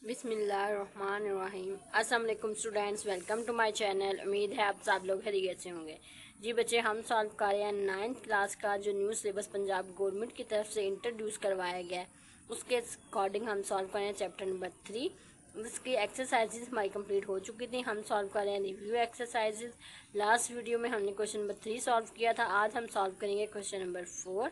बिस्मिल्लाहिर्रहमानिर्रहीम। अस्सलाम वालेकुम students, welcome to my channel. उम्मीद है आप सब लोग खैरियत से होंगे। जी बच्चे, हम सॉल्व कर रहे हैं 9th क्लास का जो न्यू सिलेबस पंजाब गवर्नमेंट की तरफ से इंट्रोड्यूस करवाया गया है, उसके अकॉर्डिंग हम सॉल्व कर रहे हैं चैप्टर नंबर 3। इसकी एक्सरसाइजेज हमारी कंप्लीट हो चुकी थी। हम सॉल्व कर रहे हैं रिव्यू एक्सरसाइजेज। लास्ट वीडियो में हमने क्वेश्चन नंबर 3 सॉल्व किया था। आज हम सॉल्व करेंगे क्वेश्चन नंबर 4,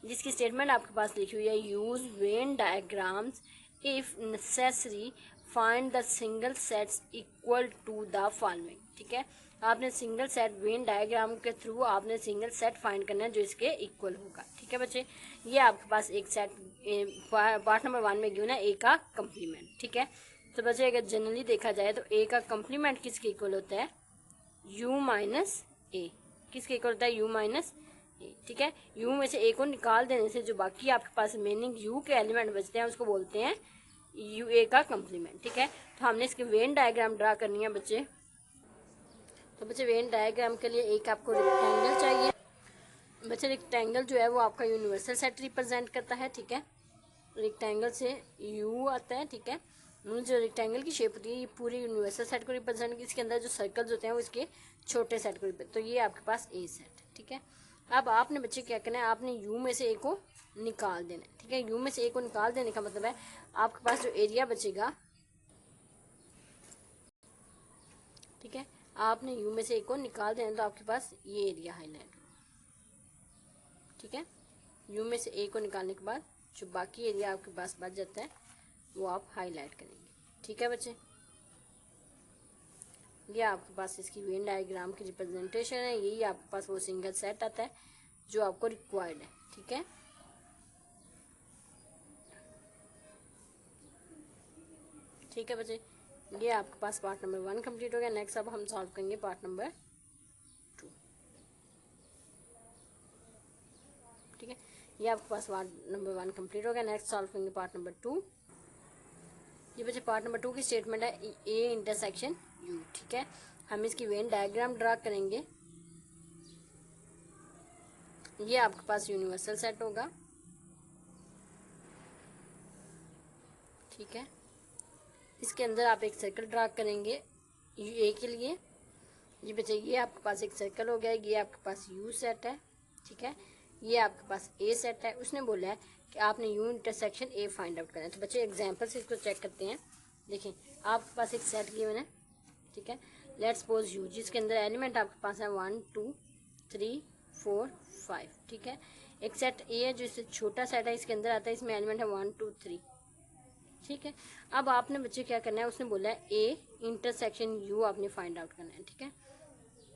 जिसकी स्टेटमेंट आपके पास लिखी हुई है, use Venn diagrams if necessary find the single sets equal to the following. ठीक है, आपने सिंगल सेट वेन डायग्राम के थ्रू आपने सिंगल सेट फाइंड करना है जो इसके इक्वल होगा। ठीक है बच्चे, ये आपके पास एक सेट पार्ट नंबर 1 में गिवन है, ए का कंप्लीमेंट। ठीक है, तो बच्चे अगर जनरली देखा जाए तो ए का कंप्लीमेंट किसके इक्वल होता है, u माइनस ए। किसके इक्वल होता है, u माइनस ए। ठीक है, u में से ए को निकाल देने से जो बाकी आपके पास मीनिंग u के एलिमेंट बचते हैं उसको बोलते हैं यू ए का कंप्लीमेंट। ठीक है, तो हमने इसकी वेन डायग्राम ड्रा करनी है बच्चे। तो बच्चे वेन डायग्राम के लिए एक आपको रेक्टेंगल चाहिए। बच्चे रेक्टेंगल जो है वो आपका यूनिवर्सल सेट रिप्रेजेंट करता है। ठीक है, रेक्टेंगल से यू आता है। ठीक है, जो रेक्टेंगल की शेप होती है ये पूरे यूनिवर्सल सेट को रिप्रेजेंट, इसके अंदर जो सर्कल्स होते हैं वो इसके छोटे सेट को रिप्रेजेंट, तो ये आपके पास ए सेट। ठीक है, अब आपने बच्चे क्या करना है, आपने यू में से ए को निकाल देना है। ठीक है, यू में से ए को निकाल देने का मतलब है आपके पास जो एरिया बचेगा, ठीक है, आपने यू में से ए को निकाल देना तो आपके पास ये एरिया हाईलाइट होगा। ठीक है, यू में से ए को निकालने के बाद जो बाकी एरिया आपके पास बच जाता है वो आप हाईलाइट करेंगे। ठीक है बच्चे, ये आपके पास इसकी वेन डायग्राम की रिप्रेजेंटेशन है। यही आपके पास वो सिंगल सेट आता है जो आपको रिक्वायर्ड है। ठीक है, ठीक है बच्चे, ये आपके पास पार्ट नंबर 1 कंप्लीट हो गया। नेक्स्ट अब हम सॉल्व करेंगे पार्ट नंबर 2। ठीक है, ये आपके पास पार्ट नंबर 1 कंप्लीट हो गया। नेक्स्ट सॉल्व करेंगे पार्ट नंबर 2। ये बच्चे पार्ट नंबर 2 की स्टेटमेंट है, ए इंटरसेक्शन यू। ठीक है, हम इसकी वेन डायग्राम ड्रा करेंगे। ये आपके पास यूनिवर्सल सेट होगा। ठीक है, इसके अंदर आप एक सर्कल ड्रा करेंगे ए के लिए। ये बच्चे ये आपके पास एक सर्कल हो गया, ये आपके पास यू सेट है। ठीक है, ये आपके पास ए सेट है। उसने बोला है कि आपने you intersection A find out करना है। तो बच्चे एग्जाम्पल से इसको चेक करते हैं। देखिए, आपके पास एक सेट गिवन है। ठीक है, लेट्स सपोज यू, जिसके अंदर एलिमेंट आपके पास है 1 2 3 4 5। ठीक है, एक सेट ए है जो इससे छोटा सेट है, इसके अंदर आता है, इसमें एलिमेंट है 1 2 3। ठीक है, अब आपने बच्चे क्या करना है, उसने बोला है ए इंटरसेक्शन यू आपने फाइंड आउट करना है। ठीक है,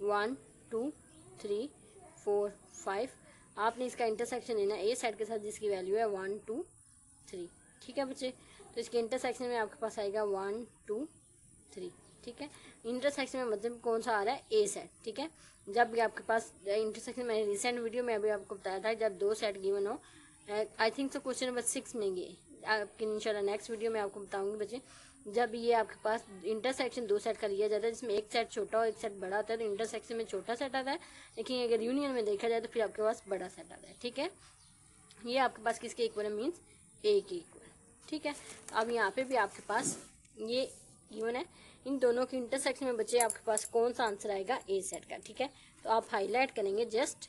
1 2 3 4 5 आपने इसका इंटरसेक्शन लेना है ए सेट के साथ जिसकी वैल्यू है 1 2 3। ठीक है बच्चे, तो इसके इंटरसेक्शन में आपके पास आएगा 1 2 3। ठीक है, इंटरसेक्शन में मतलब कौन सा आ रहा है, ए सेट। ठीक है, जब भी आपके पास इंटरसेक्शन, मैंने रिसेंट वीडियो में अभी आपको बताया था जब 2 सेट गिवन हो, I think so question number 6 में ये आपकी इंशाल्लाह नेक्स्ट वीडियो में आपको बताऊंगी बच्चे। जब ये आपके पास इंटरसेक्शन 2 सेट का लिया जाता है जिसमें एक सेट छोटा और एक सेट बड़ा होता है, तो इंटरसेक्शन में छोटा सेट आता है, लेकिन अगर यूनियन में देखा जाए तो फिर आपके पास बड़ा सेट आता है। ठीक है, ये आपके पास किसके इक्वल है, मीन्स ए के इक्वल। ठीक है, अब यहाँ पे भी आपके पास ये गिवन है, इन दोनों के इंटरसेक्शन में बच्चे आपके पास कौन सा आंसर आएगा, ए सेट का। ठीक है, तो आप हाईलाइट करेंगे जस्ट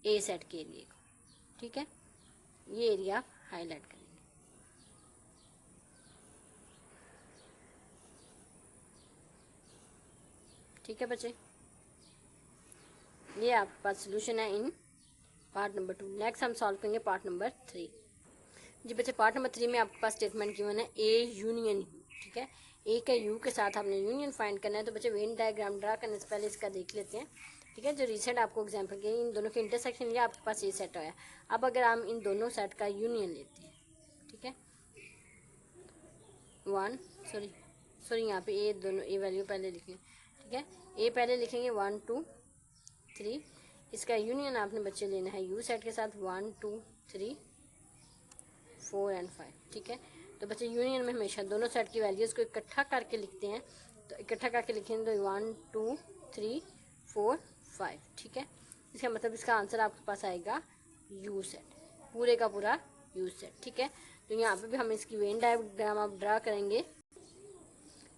ए सेट के एरिया को। ठीक है, ये एरिया आप हाईलाइट करेंगे। ठीक है बच्चे, ये आपके पास सोल्यूशन है इन पार्ट नंबर 2। नेक्स्ट हम सॉल्व करेंगे पार्ट नंबर 3। जी बच्चे, पार्ट नंबर 3 में आपके पास स्टेटमेंट गिवन है, ए यूनियन यू। ठीक है, ए का यू के साथ आपने यूनियन फाइंड करना है। तो बच्चे वेन डायग्राम ड्रा करने से पहले इसका देख लेते हैं। ठीक है, जो रिसेंट आपको एग्जाम्पल के इन दोनों के इंटरसेक्शन लिया, आपके पास ये सेट आया। अब अगर हम इन दोनों सेट का यूनियन लेते हैं, ठीक है, 1 सॉरी यहाँ पे ए दोनों ए वैल्यू पहले लिखें। ठीक है, ए पहले लिखेंगे 1 2 3, इसका यूनियन आपने बच्चे लेना है यू सेट के साथ 1 2 3 4 एंड 5। ठीक है, तो बच्चे यूनियन में हमेशा दोनों सेट की वैल्यूज़ को इकट्ठा करके लिखते हैं। तो इकट्ठा करके लिखेंगे तो 1 2 3 4 5। ठीक है, इसका मतलब इसका आंसर आपके पास आएगा यू सेट, पूरे का पूरा यू सेट। ठीक है, तो यहाँ पे भी हम इसकी वेन डायग्राम आप ड्रा करेंगे।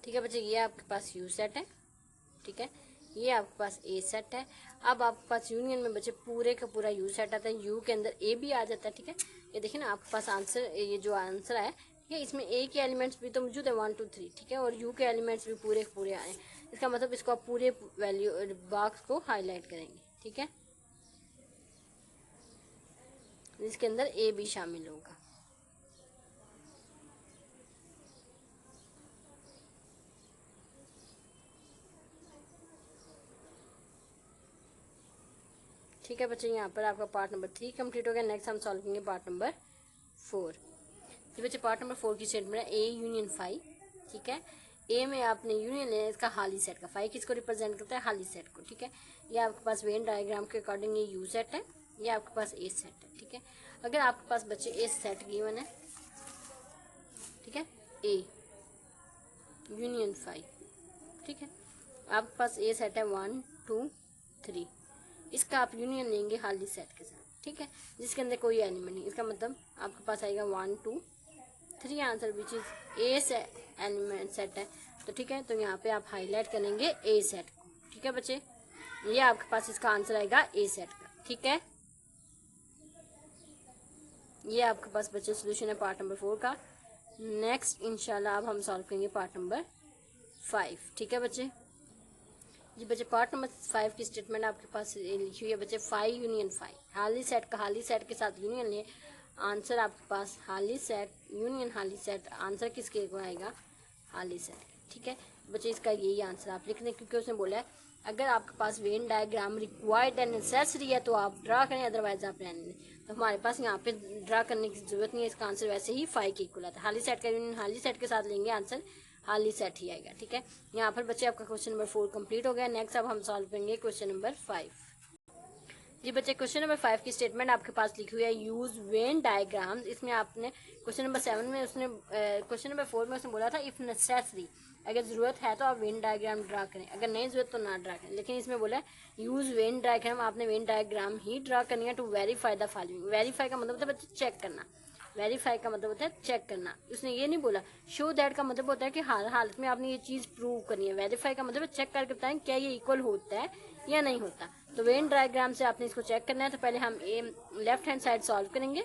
ठीक है बच्चे, ये आपके पास यू सेट है। ठीक है, ये आपके पास ए सेट है। अब आपके पास यूनियन में बच्चे पूरे का पूरा यू सेट आता है, यू के अंदर ए भी आ जाता है। ठीक है, ये देखिए ना आपके पास आंसर, ये जो आंसर है ये इसमें ए के एलिमेंट्स भी तो मौजूद है 1 2 3। ठीक है, और यू के एलिमेंट्स भी पूरे पूरे आए। इसका मतलब इसको आप पूरे वैल्यू बॉक्स को हाईलाइट करेंगे। ठीक है, इसके अंदर ए भी शामिल होगा। ठीक है बच्चे, यहाँ पर आपका पार्ट नंबर 3 कंप्लीट हो गया। नेक्स्ट हम सॉल्व करेंगे पार्ट नंबर 4। जी बच्चे, पार्ट नंबर 4 की स्टेटमेंट है ए यूनियन 5। ठीक है, ए में आपने यूनियन लेना है इसका हाली सेट का। 5 किसको रिप्रेजेंट करता है? हाली सेट को। ठीक है, ये आपके पास वेन डायग्राम के अकॉर्डिंग ये यू सेट है, ये आपके पास ए सेट है। ठीक है, अगर आपके पास बच्चे ए सेट गिवन है, ठीक है, ए यूनियन 5। ठीक है, आपके पास ए सेट है 1 2 3, इसका आप यूनियन लेंगे हाली सेट के साथ। ठीक है, जिसके अंदर कोई एलिमेंट नहीं। इसका मतलब आपके पास आएगा 1 2 3 आंसर विच इज ए से एलिमेंट सेट है। तो ठीक है, तो यहाँ पे आप हाईलाइट करेंगे ए सेट को। ठीक है बच्चे, ये आपके पास इसका आंसर आएगा ए सेट का। ठीक है, ये आपके पास बच्चे सोल्यूशन है पार्ट नंबर 4 का। नेक्स्ट इंशाल्लाह अब हम सॉल्व करेंगे पार्ट नंबर 5। ठीक है बच्चे, जी बच्चे, पार्ट नंबर 5 की स्टेटमेंट आपके पास लिखी हुई है बच्चे 5 यूनियन 5। हाली सेट का हाली सेट के साथ यूनियन ले, आंसर आपके पास हाली सेट यूनियन हाली सेट, आंसर किसके को आएगा? हाली सेट। ठीक है बच्चे, इसका यही आंसर आप लिख दें, क्योंकि उसने बोला है अगर आपके पास Venn diagram required and necessary है तो आप ड्रा करें, अदरवाइज आप रहने दें। तो हमारे पास यहाँ पे ड्रा करने की जरूरत नहीं है, इसका आंसर वैसे ही 5 के इक्वल आता है। हाली सेट का यूनियन हाली सेट के साथ लेंगे, आंसर हाली सेट ही आएगा। ठीक है, यहाँ पर बच्चे आपका क्वेश्चन नंबर 4 कंप्लीट हो गया। नेक्स्ट अब हम सॉल्व करेंगे क्वेश्चन नंबर 5। जी बच्चे, क्वेश्चन नंबर 5 की स्टेटमेंट आपके पास लिखी हुई है यूज वेन डायग्राम्स। इसमें आपने क्वेश्चन नंबर 7 में उसने क्वेश्चन नंबर 4 में उसने बोला था इफ नेसेसरी, अगर जरूरत है तो आप वेन डायग्राम ड्रा करें, अगर नहीं जरूरत तो ना ड्रा करें। लेकिन इसमें बोला है यूज वेन डायग्राम, आपने वेन डायग्राम ही ड्रा करनी है to verify the following. Verify का मतलब होता है बच्चे चेक करना, वेरीफाई का मतलब होता है चेक करना। उसने ये नहीं बोला शो दैट का मतलब होता है कि हर हालत में आपने ये चीज प्रूव करनी है। वेरीफाई का मतलब चेक करके बताएं क्या ये इक्वल होता है या नहीं होता। तो वेन डायग्राम से आपने इसको चेक करना है। तो पहले हम ए लेफ्ट हैंड साइड सॉल्व करेंगे।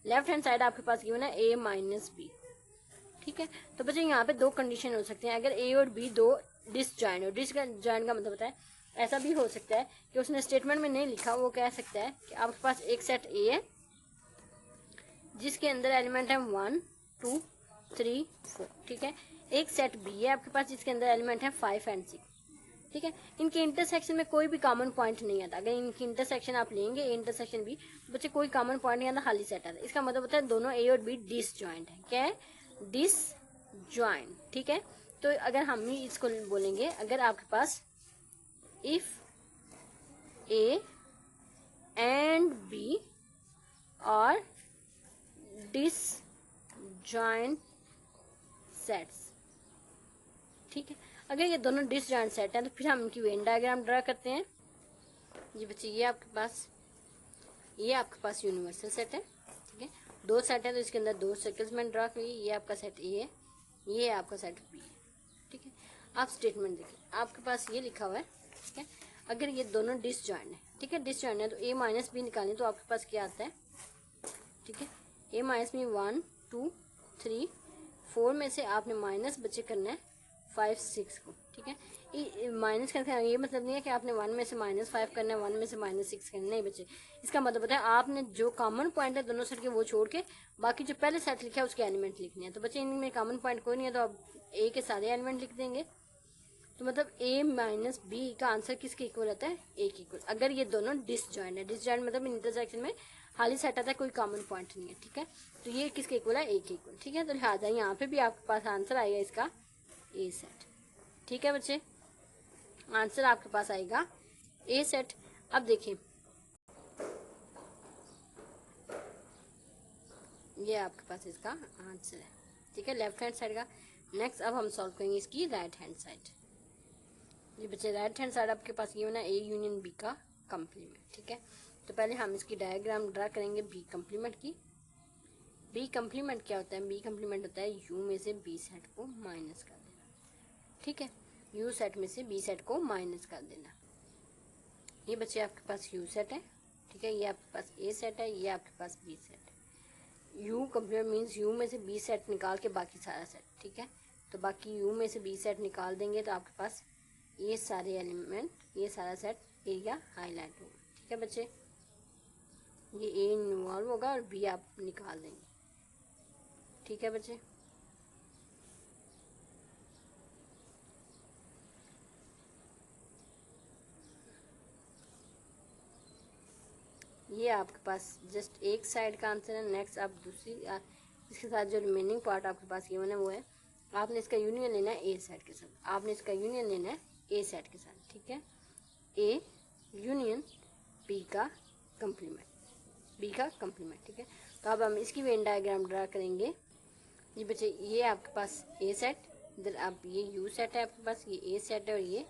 लेफ्ट हैंड साइड आपके पास गिवन है ए माइनस बी। ठीक है, तो बच्चे यहाँ पे दो कंडीशन हो सकते हैं, अगर ए और बी दो डिसजॉइंट हो। डिसजॉइंट का मतलब होता है ऐसा भी हो सकता है कि उसने स्टेटमेंट में नहीं लिखा, वो कह सकता है कि आपके पास एक सेट ए है जिसके अंदर एलिमेंट है 1 2 3 4। ठीक है, एक सेट बी है आपके पास जिसके अंदर एलिमेंट है 5 एंड 6। ठीक है, इनके इंटरसेक्शन में कोई भी कॉमन पॉइंट नहीं आता। अगर इनकी इंटरसेक्शन आप लेंगे इंटरसेक्शन भी, तो बच्चे कोई कॉमन पॉइंट नहीं आता, खाली सेट आता है। इसका मतलब होता है दोनों ए और बी डिसजॉइंट है। क्या है? डिसजॉइंट। ठीक है, तो अगर हम ही इसको बोलेंगे, अगर आपके पास इफ ए एंड बी और डिसजॉइंट सेट्स। ठीक है, अगर ये दोनों डिसजॉइंट सेट हैं तो फिर हम इनकी वेन डायग्राम ड्रा करते हैं। ये बच्चे, ये आपके पास यूनिवर्सल सेट है। ठीक है, दो सेट है तो इसके अंदर दो सर्कल्स में ड्रा करिए। ये आपका सेट ए है, ये आपका सेट बी है। ठीक है, आप स्टेटमेंट देखिए, आपके पास ये लिखा हुआ है। ठीक है, अगर ये दोनों डिसजॉइंट है, ठीक है, डिसजॉइंट है तो ए माइनस बी निकालें तो आपके पास क्या आता है? ठीक है, ए माइनस बी 1 2 3 4 में से आपने माइनस बच्चे करना है 5 6 को। ठीक है, माइनस करके ये मतलब नहीं है कि आपने 1 में से -5 करना है, 1 में से -6 करना है, नहीं बच्चे। इसका मतलब होता है आपने जो कॉमन पॉइंट है दोनों सेट के वो छोड़ के बाकी जो पहले सेट लिखा है उसके एलिमेंट लिखने हैं। तो बच्चे, इनमें कॉमन पॉइंट कोई नहीं है तो आप ए के सारे एलिमेंट लिख देंगे। तो मतलब ए माइनस बी का आंसर किसके इक्वल आता है? ए के इक्वल। अगर ये दोनों डिसजॉइंट है, डिसजॉइंट मतलब इंटरसेक्शन में खाली सेट आता है, कोई कॉमन पॉइंट नहीं है। ठीक है, तो ये किसके इक्वल है? ए के इक्वल। ठीक है, तो लिहाजा यहाँ पे भी आपके पास आंसर आएगा इसका ए सेट। ठीक है बच्चे, आंसर आपके पास आएगा ए सेट। अब देखिए, ये आपके पास इसका आंसर है। ठीक है, लेफ्ट हैंड साइड का। नेक्स्ट अब हम सॉल्व करेंगे इसकी राइट हैंड साइड। ये बच्चे, राइट हैंड साइड आपके पास ये होना ए यूनियन बी का कंप्लीमेंट। ठीक है, तो पहले हम इसकी डायग्राम ड्रा करेंगे बी कंप्लीमेंट की। बी कंप्लीमेंट क्या होता है? बी कंप्लीमेंट होता है यू में से बी सेट को माइनस कर देना। ठीक है। यू सेट में से बी सेट को माइनस कर देना। ये बच्चे आपके पास यू सेट है, ठीक है, ये आपके पास ए सेट है, ये आपके पास बी सेट है। यू कंप्लीमेंट मीन्स यू में से बी सेट निकाल के बाकी सारा सेट, ठीक है। तो बाकी यू में से बी सेट निकाल देंगे तो आपके पास ये सारे एलिमेंट, ये सारा सेट एरिया हाईलाइट होगा, ठीक है बच्चे। ये ए इन्वॉल्व होगा और बी आप निकाल देंगे, ठीक है बच्चे। ये आपके पास जस्ट एक साइड का आंसर है। नेक्स्ट आप दूसरी इसके साथ जो रिमेनिंग पार्ट आपके पास गिवन है वो है, आपने इसका यूनियन लेना है ए सेट के साथ, आपने इसका यूनियन लेना है ए सेट के साथ, ठीक है। ए यूनियन बी का कंप्लीमेंट, बी का कंप्लीमेंट, ठीक है। तो अब हम इसकी वेन डायग्राम ड्रा करेंगे। जी बच्चे, ये आपके पास ए सेट, इधर आप ये यू सेट है आपके पास, ये ए सेट है और ये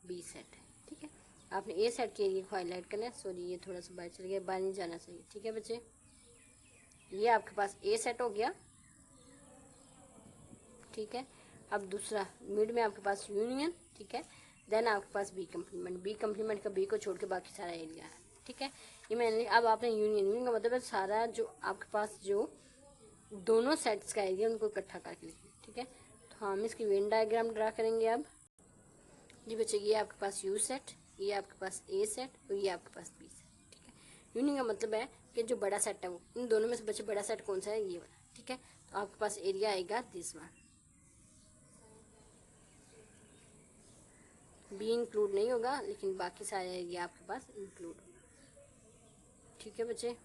बी सेट है, ठीक है। आपने ए सेट के एरिया को हाईलाइट करना है। सॉरी ये थोड़ा सा बाहर चल गया, बाहर नहीं जाना चाहिए, ठीक है बच्चे। ये आपके पास ए सेट हो गया, ठीक है। अब दूसरा मिड में आपके पास यूनियन, ठीक है। देन आपके पास बी कंप्लीमेंट, बी कंप्लीमेंट का बी को छोड़ के बाकी सारा एरिया है, ठीक है। ये मैंने अब आपने यूनियन का मतलब है सारा जो आपके पास जो दोनों सेट्स का एरिया उनको इकट्ठा करके लिखना, ठीक है। तो हम इसकी वेन डायग्राम ड्रा करेंगे अब। जी बच्चे, ये आपके पास यू सेट, ये आपके पास ए सेट और ये आपके पास बी सेट, ठीक है। यूनियन का मतलब है कि जो बड़ा सेट है वो इन दोनों में से बच्चे बड़ा सेट कौन सा है, ये वाला, ठीक है। तो आपके पास एरिया आएगा दिस वन। बी इंक्लूड नहीं होगा लेकिन बाकी सारे एरिया आपके पास इंक्लूड होगा, ठीक है बच्चे।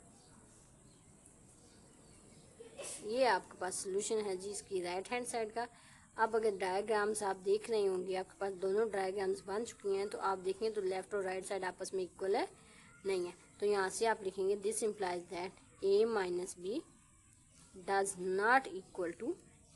ये आपके पास सोल्यूशन है जी इसकी राइट हैंड साइड का। अब अगर डायग्राम्स आप देख रहे होंगे, आपके पास दोनों डायग्राम्स बन चुकी हैं, तो आप देखेंगे तो लेफ्ट और राइट साइड आपस में इक्वल है नहीं है। तो यहाँ से आप लिखेंगे this implies that A minus B does not equal to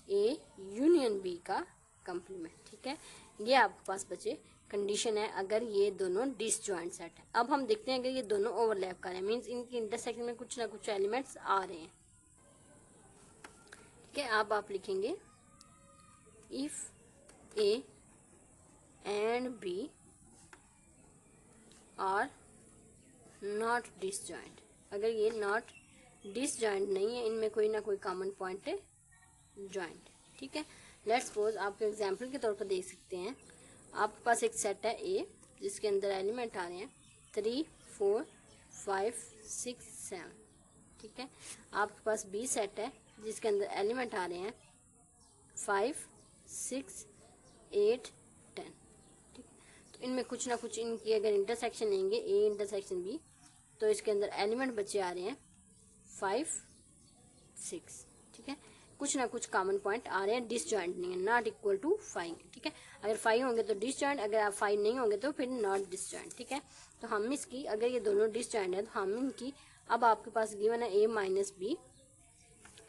A union B का कंप्लीमेंट, ठीक है। ये आपके पास बच्चे कंडीशन है अगर ये दोनों डिसजॉइंट सेट है। अब हम देखते हैं अगर ये दोनों ओवरलैप कर रहे हैं, मीन्स इनकी इंटरसेक्शन में कुछ ना कुछ एलिमेंट्स आ रहे हैं, ठीक है। अब आप लिखेंगे if A and B are not disjoint, अगर ये नॉट डिसजॉइंट नहीं है, इनमें कोई ना कोई कॉमन पॉइंट है जॉइंट, ठीक है। लेट्स सपोज आप एग्जांपल के तौर पर देख सकते हैं, आपके पास एक सेट है ए जिसके अंदर एलिमेंट आ रहे हैं 3 4 5 6 7, ठीक है। आपके पास बी सेट है जिसके अंदर एलिमेंट आ रहे हैं 5 6 8 10, ठीक। तो इनमें कुछ ना कुछ इनकी अगर इंटरसेक्शन लेंगे ए इंटरसेक्शन बी, तो इसके अंदर एलिमेंट बच्चे आ रहे हैं 5 6, ठीक है। कुछ ना कुछ कॉमन पॉइंट आ रहे हैं, डिसजॉइंट नहीं है, नॉट इक्वल टू 5, ठीक है। अगर 5 होंगे तो डिसजॉइंट, अगर आप 5 नहीं होंगे तो फिर नॉट डिसजॉइंट, ठीक है। तो हम इसकी अगर ये दोनों डिसजॉइंट है तो हम इनकी, अब आपके पास गिवन है ए माइनस बी,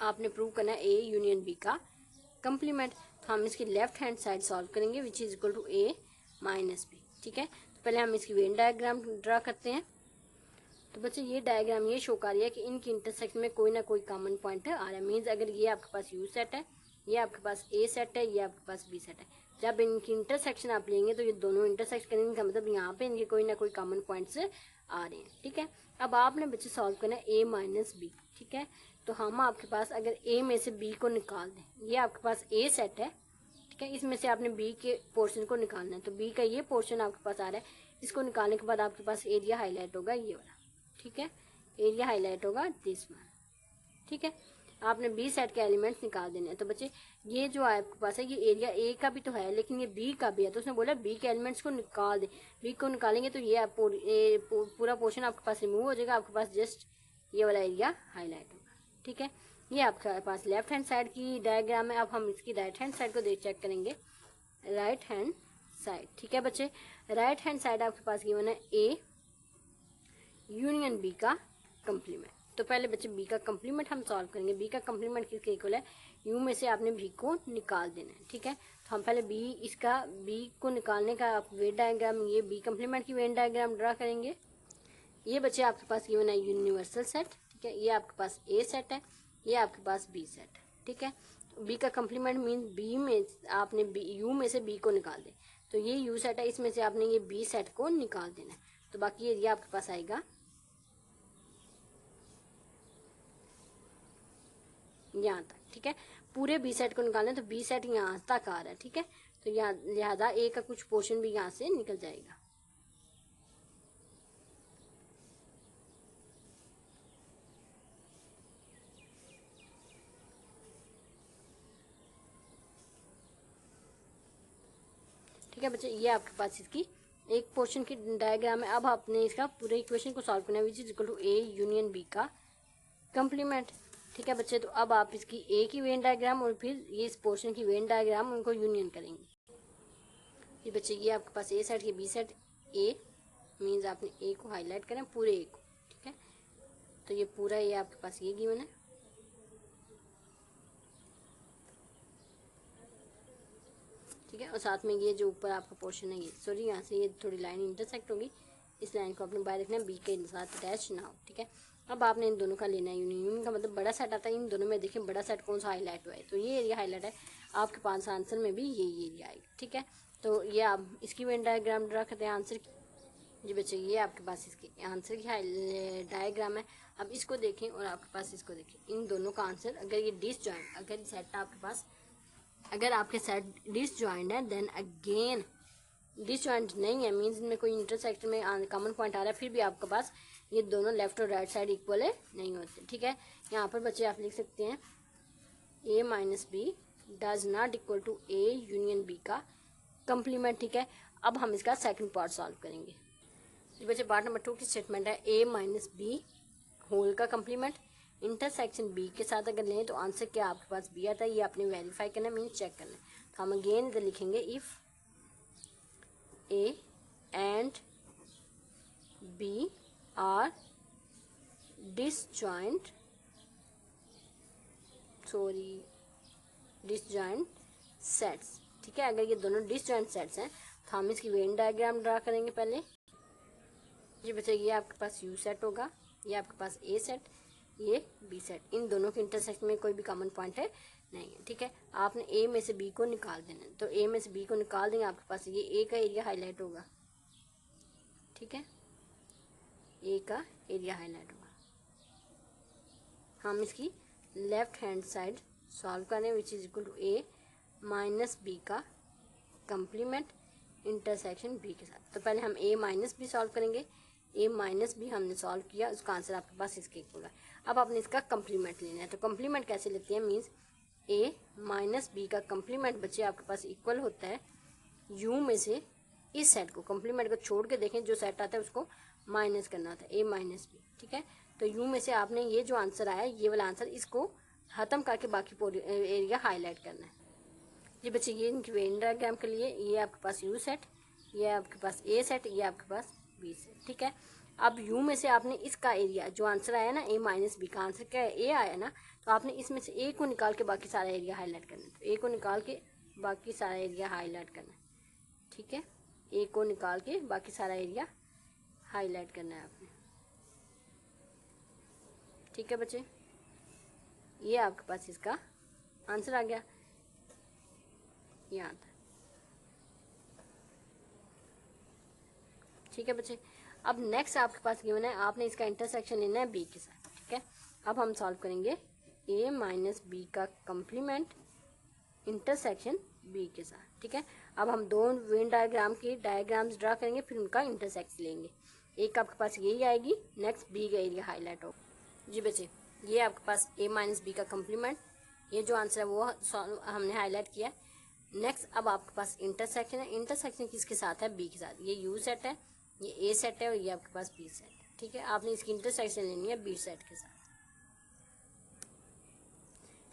आपने प्रूव करना है ए यूनियन बी का कंप्लीमेंट। तो हम इसकी लेफ्ट हैंड साइड सॉल्व करेंगे which is equal to A minus B, ठीक है। तो पहले हम इसकी वेन डायग्राम ड्रा करते हैं। तो बच्चे ये डायग्राम ये शो कर रही है कि इनकी इंटरसेक्शन में कोई ना कोई कॉमन पॉइंट आ रहा है, मीन्स अगर ये आपके पास यू सेट है, ये आपके पास ए सेट है, ये आपके पास बी सेट है, जब इनकी इंटरसेक्शन आप लेंगे तो ये दोनों इंटरसेक्ट करेंगे का मतलब यहाँ पे इनके कोई ना कोई कॉमन पॉइंट्स आ रहे हैं, ठीक है। अब आपने बच्चे सॉल्व करना है ए माइनस बी, ठीक है। तो हम आपके पास अगर ए में से बी को निकाल दें, ये आपके पास ए सेट है, ठीक है, इसमें से आपने बी के पोर्शन को निकालना है। तो बी का ये पोर्शन आपके पास आ रहा है, इसको निकालने के बाद आपके पास एरिया हाईलाइट होगा ये वाला, ठीक है। एरिया हाईलाइट होगा दिस वन, ठीक है। आपने बी सेट के एलिमेंट्स निकाल देने हैं। तो बच्चे ये जो आपके पास है ये एरिया ए का भी तो है लेकिन ये बी का भी है, तो उसने बोला बी के एलिमेंट्स को निकाल दे। बी को निकालेंगे तो ये पूरा पोर्शन आपके पास रिमूव हो जाएगा, आपके पास जस्ट ये वाला एरिया हाईलाइट होगा, ठीक है। ये आपके पास लेफ्ट हैंड साइड की डायग्राम है। अब हम इसकी राइट हैंड साइड को चेक करेंगे, राइट हैंड साइड, ठीक है बच्चे। राइट हैंड साइड आपके पास गिवन है ए यूनियन बी का कंप्लीमेंट। तो पहले बच्चे बी का कंप्लीमेंट हम सॉल्व करेंगे। बी का कंप्लीमेंट किसके इक्वल है, यू में से आपने बी को निकाल देना है, ठीक है। तो हम पहले बी को निकालने का वेन डायग्राम, ये बी कंप्लीमेंट की वेन डायग्राम ड्रा करेंगे। ये बच्चे आपके पास गिवन है यूनिवर्सल सेट, ठीक है। ये आपके पास ए सेट है, ये आपके पास बी सेट है, ठीक है। बी का कंप्लीमेंट मीन बी में आपने यू में से बी को निकाल दें। तो ये यू सेट है, इसमें से आपने ये बी सेट को निकाल देना है। तो बाकी एरिया आपके पास आएगा यहाँ तक, ठीक है। पूरे बी सेट को निकालना है तो बी सेट यहाँ तक आ रहा है, ठीक है। तो यहाँ लिहाजा ए का कुछ पोर्शन भी यहाँ से निकल जाएगा। ठीक है बच्चे, ये आपके पास इसकी एक पोर्शन की डायग्राम है। अब आपने इसका पूरे इक्वेशन को सॉल्व करना है, which is equal to A union B का कंप्लीमेंट। ठीक है बच्चे, तो अब आप इसकी ए की वेन डायग्राम और फिर ये इस पोर्शन की वेन डायग्राम उनको यूनियन करेंगे। ये बच्चे ये आपके पास ए सेट, ये बी सेट। ए मीन्स आपने ए को हाईलाइट करें, पूरे ए को, ठीक है। तो ये पूरा ये आपके पास ये गिवन है, ठीक है। और साथ में ये जो ऊपर आपका पोर्शन है, ये सॉरी यहाँ से ये थोड़ी लाइन इंटरसेक्ट होगी, इस लाइन को अपने बाहर रखना है, बी के साथ अटैच ना हो, ठीक है। अब आपने इन दोनों का लेना है यूनियन। यूनियन का मतलब बड़ा सेट आता है, इन दोनों में देखें बड़ा सेट कौन सा हाईलाइट हुआ है, तो ये एरिया हाईलाइट है। आपके पास आंसर में भी ये एरिया आएगा, ठीक है। तो ये आप इसकी वेन डायग्राम ड्रा करते हैं आंसर की। जी बच्चे ये आपके पास इसके आंसर की डायग्राम है। अब इसको देखें और आपके पास इसको देखें, इन दोनों का आंसर अगर ये डिसजॉइंट, अगर सेट आपके पास, अगर आपके सेट डिसजॉइंट है, देन अगेन डिसजॉइंट नहीं है मीन्स इनमें कोई इंटरसेक्शन में कॉमन पॉइंट आ रहा है, फिर भी आपके पास ये दोनों लेफ्ट और राइट साइड इक्वल है नहीं होते, ठीक है। यहाँ पर बच्चे आप लिख सकते हैं A minus B does not equal to A union B का कंप्लीमेंट, ठीक है। अब हम इसका सेकंड पार्ट सॉल्व करेंगे। बच्चे पार्ट नंबर 2 की स्टेटमेंट है ए माइनस बी होल का कंप्लीमेंट इंटरसेक्शन बी के साथ अगर लें तो आंसर क्या आपके पास बी आता है, ये आपने वेरीफाई करना है, मीन्स चेक करना है। तो हम अगेन इधर लिखेंगे if A and B are disjoint sets, ठीक है। अगर ये दोनों डिसजॉइंट सेट्स हैं तो हम इसकी वेन डायग्राम ड्रा करेंगे पहले। जी बच्चे ये आपके पास यू सेट होगा, ये आपके पास ए सेट, ये बी सेट, इन दोनों के इंटरसेक्शन में कोई भी कॉमन पॉइंट है नहीं है, ठीक है। आपने ए में से बी को निकाल देना है, तो ए में से बी को निकाल देंगे, आपके पास ये ए का एरिया हाईलाइट होगा, ठीक है। ए का एरिया हाईलाइट होगा। हम इसकी लेफ्ट हैंड साइड सॉल्व करें, which is equal to A minus B का कंप्लीमेंट इंटरसेक्शन बी के साथ। तो पहले हम ए माइनस बी सॉल्व करेंगे। ए माइनस बी हमने सॉल्व किया, उसका आंसर आपके पास इसके इक्वल है। अब आपने इसका कंप्लीमेंट लेना है, तो कंप्लीमेंट कैसे लेते हैं, मीन्स ए माइनस बी का कंप्लीमेंट बच्चे आपके पास इक्वल होता है यू में से इस सेट को, कंप्लीमेंट को छोड़ के देखें जो सेट आता है उसको माइनस करना होता है, ए माइनस बी, ठीक है। तो यू में से आपने ये जो आंसर आया ये वाला आंसर, इसको खत्म करके बाकी एरिया हाईलाइट करना है। ये बच्चे ये इनकी वेन डायग्राम के लिए ये आपके पास यू सेट, ये आपके पास ए सेट, ये आपके पास बी सेट, ठीक है। अब यू में से आपने इसका एरिया जो आंसर आया ना, ए माइनस बी का आंसर क्या है, ए आया ना, तो आपने इसमें से ए को निकाल के बाकी सारा एरिया हाईलाइट करना है। तो ए को निकाल के बाकी सारा एरिया हाईलाइट करना है, ठीक है। ए को निकाल के बाकी सारा एरिया हाईलाइट करना है आपने, ठीक है बच्चे। ये आपके पास इसका आंसर आ गया यहाँ तक, ठीक है बच्चे। अब नेक्स्ट आपके पास गिवन है, आपने इसका इंटरसेक्शन लेना है बी के साथ, ठीक है। अब हम सॉल्व करेंगे ए माइनस बी का कंप्लीमेंट इंटरसेक्शन बी के साथ, ठीक है। अब हम दो वेन डायग्राम की डायग्राम्स ड्रा करेंगे, फिर उनका इंटरसेक्ट लेंगे। एक आपके पास यही आएगी, नेक्स्ट बी का एरिया हाईलाइट होगा। जी बच्चे ये आपके पास ए माइनस बी का कंप्लीमेंट, ये जो आंसर है वो हमने हाईलाइट किया। नेक्स्ट अब आपके पास इंटरसेक्शन है, इंटरसेक्शन किसके साथ है, बी के साथ। ये यू सेट है, ये ए सेट है और ये आपके पास बी सेट है, ठीक है। आपने इसकी इंटरसेक्शन लेनी है बी सेट के साथ।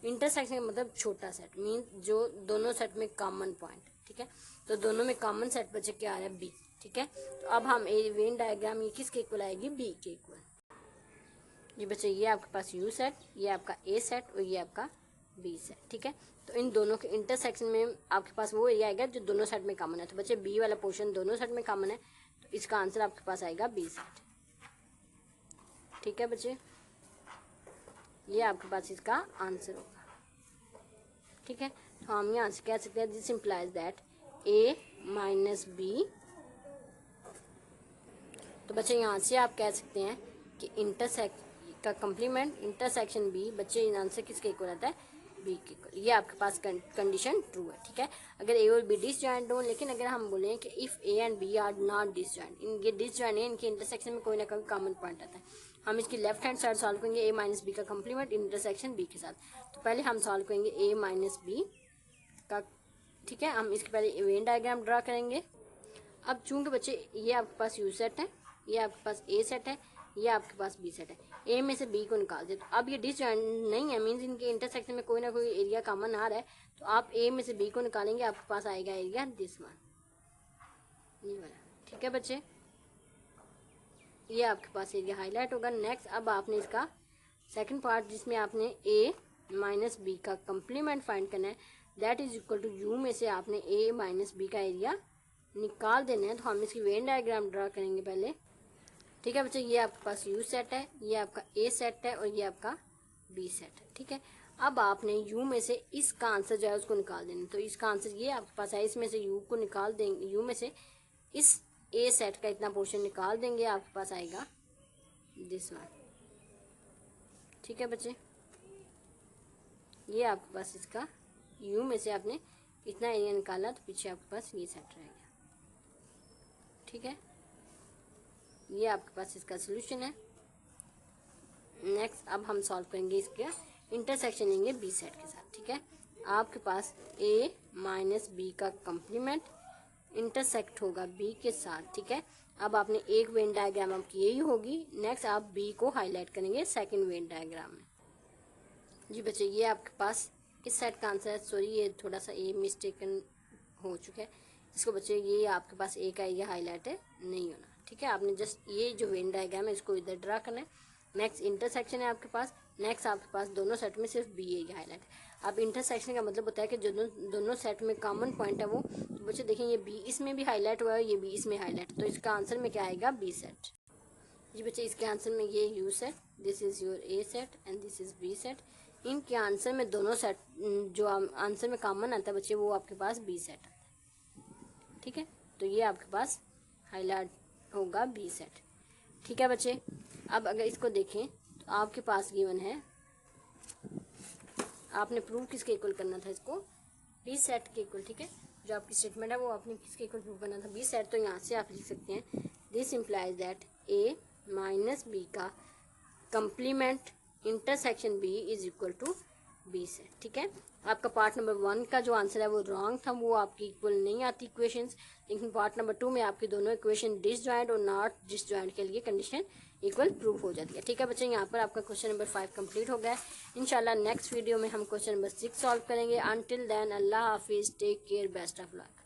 इंटरसेक्शन का मतलब छोटा सेट, मीन जो दोनों सेट में कॉमन पॉइंट, ठीक है। तो दोनों में कॉमन सेट बचे क्या आ रहा है, बी, ठीक है। तो अब हम वेन डायग्राम ये किसके इक्वल आएगी, बी के इक्वल। ये बच्चे ये आपके पास यू सेट, ये आपका ए सेट और ये आपका बी सेट, ठीक है। तो इन दोनों के इंटरसेक्शन में आपके पास वो एरिया आएगा जो दोनों सेट में कॉमन है। तो बच्चे बी वाला पोर्शन दोनों सेट में कॉमन है, तो इसका आंसर आपके पास आएगा बी सेट, ठीक है बच्चे। ये आपके पास इसका आंसर होगा। ठीक है, तो हम यहाँ से कह सकते हैं this implies that a minus B. तो बच्चे यहाँ से आप कह सकते हैं कि इंटरसेक्ट का कंप्लीमेंट इंटरसेक्शन बी बच्चे इन आंसर किसके इक्वल आता है, बी के इक्वल। ये आपके पास कंडीशन ट्रू है। ठीक है, अगर ए और बी डिसजॉइंट हो, लेकिन अगर हम बोलें कि if A and B are not disjoint, इनके डिसजॉइंट है, इनके इंटरसेक्शन में कोई ना कोई कॉमन पॉइंट आता है, हम इसकी लेफ्ट हैंड साइड सॉल्व करेंगे ए माइनस बी का कंप्लीमेंट इंटरसेक्शन बी के साथ। तो पहले हम सॉल्व करेंगे ए माइनस बी का। ठीक है, हम इसके पहले वेन डायग्राम ड्रा करेंगे। अब चूंकि बच्चे ये आपके पास यू सेट है, ये आपके पास ए सेट है, ये आपके पास बी सेट है, ए में से बी को निकाल दे। तो अब ये डिसजॉइंट नहीं है, मीन्स इनके इंटरसेक्शन में कोई ना कोई एरिया कॉमन आ रहा है, तो आप ए में से बी को निकालेंगे, आपके पास आएगा एरिया दिस वन, ये वाला। ठीक है बच्चे, ये आपके पास एरिया हाईलाइट होगा। नेक्स्ट अब आपने इसका सेकंड पार्ट जिसमें आपने ए माइनस बी का कंप्लीमेंट फाइंड करना है, that is equal to U में से आपने ए माइनस बी का एरिया निकाल देना है। तो हम इसकी वेन डायग्राम ड्रा करेंगे पहले। ठीक है बच्चे, ये आपके पास यू सेट है, ये आपका ए सेट है और ये आपका बी सेट है। ठीक है, अब आपने यू में से इसका आंसर जो है उसको निकाल देना। तो इसका आंसर ये आपके पास है, इसमें से यू को निकाल देंगे, यू में से इस ए सेट का इतना पोर्शन निकाल देंगे, आपके पास आएगा दिस वन। ठीक है बच्चे, ये आपके पास इसका यू में से आपने इतना एरिया निकाला, तो पीछे आपके पास ये सेट रहेगा। ठीक है, ये आपके पास इसका सोल्यूशन है। नेक्स्ट अब हम सॉल्व करेंगे इसका इंटरसेक्शन लेंगे बी सेट के साथ। ठीक है, आपके पास ए माइनस बी का कंप्लीमेंट इंटरसेक्ट होगा बी के साथ। ठीक है, अब आपने एक वेन डायग्राम आपकी यही होगी। नेक्स्ट आप बी को हाईलाइट करेंगे सेकंड वेन डायग्राम में। जी बच्चे, ये आपके पास इस सेट का आंसर है। सॉरी, ये थोड़ा सा ए मिस्टेकन हो चुका है, इसको बच्चे ये आपके पास ए का एरिया हाईलाइट है नहीं होना। ठीक है, आपने जस्ट ये जो वेन डायग्राम है इसको इधर ड्रा करना है। नेक्स्ट इंटरसेक्शन है आपके पास। नेक्स्ट आपके पास दोनों सेट में सिर्फ बी एरिया हाईलाइट है। अब इंटरसेक्शन का मतलब होता है कि जो दोनों सेट में कॉमन पॉइंट है वो, तो बच्चे देखें ये बी इसमें भी हाईलाइट हुआ है, ये बी इसमें हाईलाइट, तो इसका आंसर में क्या आएगा, बी सेट। जी बच्चे, इसके आंसर में ये U set, this is your A set and this is B set. इनके आंसर में दोनों सेट जो आंसर में कॉमन आता है बच्चे वो आपके पास बी सेट आता है। ठीक है, तो ये आपके पास हाईलाइट होगा बी सेट। ठीक है बच्चे, अब अगर इसको देखें तो आपके पास गिवन है, आपने प्रूव किसके इक्वल करना था, इसको बी सेट के इक्वल। ठीक है, जो आपकी स्टेटमेंट है वो आपने किसके इक्वल प्रूव करना था, बी सेट। तो यहाँ से आप लिख सकते हैं this implies that A minus B का complement intersection B is equal to B set. ठीक है, आपका पार्ट नंबर 1 का जो आंसर है वो रॉन्ग था, वो आपकी इक्वल नहीं आती इक्वेशंस। लेकिन पार्ट नंबर 2 में आपकी दोनों इक्वेशन डिसजॉइंट और नॉट डिसजॉइंट के लिए कंडीशन इक्वल प्रूफ हो जाती है। ठीक है बच्चे, यहाँ पर आपका क्वेश्चन नंबर 5 कंप्लीट हो गया है। इंशाल्लाह नेक्स्ट वीडियो में हम क्वेश्चन नंबर 6 सॉल्व करेंगे। अनटिल देन अल्लाह हाफिज, take care, best of luck.